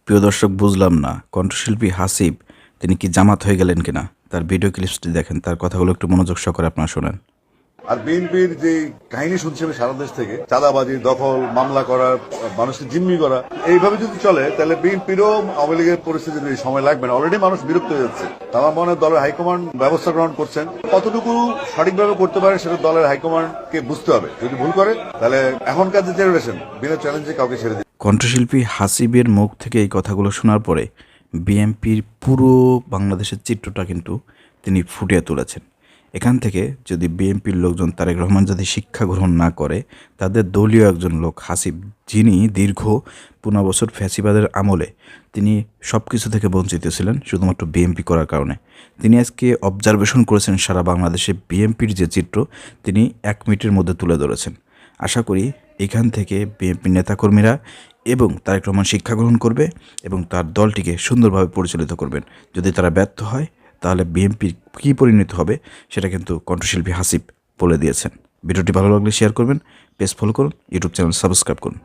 প্রিয় দর্শক, বুঝলাম না কণ্ঠশিল্পী হাসিব তিনি কি জামাত হয়ে গেলেন কিনা। তার ভিডিও ক্লিপসটি দেখেন, তার কথাগুলো একটু মনোযোগ সহকারে আপনারা শোনেন। আর বিএনপির যে কাহিনী শুনছি আমি সারা দেশ থেকে, চাঁদাবাজি, দখল, মামলা করা, মানুষকে জিম্মি করা, এইভাবে যদি চলে তাহলে বিএনপিরও আওয়ামী লীগের পরিস্থিতি সময় লাগবে না। অলরেডি মানুষ বিরক্ত হয়ে যাচ্ছে। আমার মনে হয় দলের হাইকমান্ড ব্যবস্থা গ্রহণ করছেন, কতটুকু সঠিকভাবে করতে পারে সেটা দলের হাইকমান্ডকে বুঝতে হবে। যদি ভুল করে তাহলে এখনকার যে জেনারেশন বিনা চ্যালেঞ্জে কাউকে ছেড়ে দিবে। কণ্ঠশিল্পী হাসিবের মুখ থেকে এই কথাগুলো শোনার পরে বিএনপির পুরো বাংলাদেশের চিত্রটা কিন্তু তিনি ফুটিয়ে তুলেছেন। এখান থেকে যদি বিএনপির লোকজন তারেক রহমান যদি শিক্ষা গ্রহণ না করে, তাদের দলীয় একজন লোক হাসিব, যিনি দীর্ঘ 15 বছর ফ্যাসিবাদের আমলে তিনি সব কিছু থেকে বঞ্চিত ছিলেন শুধুমাত্র বিএনপি করার কারণে, তিনি আজকে অবজারভেশন করেছেন সারা বাংলাদেশে বিএনপির যে চিত্র তিনি 1 মিনিটের মধ্যে তুলে ধরেছেন। আশা করি এখান থেকে বিএনপির নেতাকর্মীরা এবং তারেক রহমান শিক্ষা গ্রহণ করবে এবং তার দলটিকে সুন্দরভাবে পরিচালিত করবেন। যদি তারা ব্যর্থ হয় তাহলে বিএনপির কী পরিণত হবে সেটা কিন্তু কণ্ঠশিল্পী হাসিব বলে দিয়েছেন। ভিডিওটি ভালো লাগলে শেয়ার করবেন, পেজ ফলো করুন, ইউটিউব চ্যানেল সাবস্ক্রাইব করুন।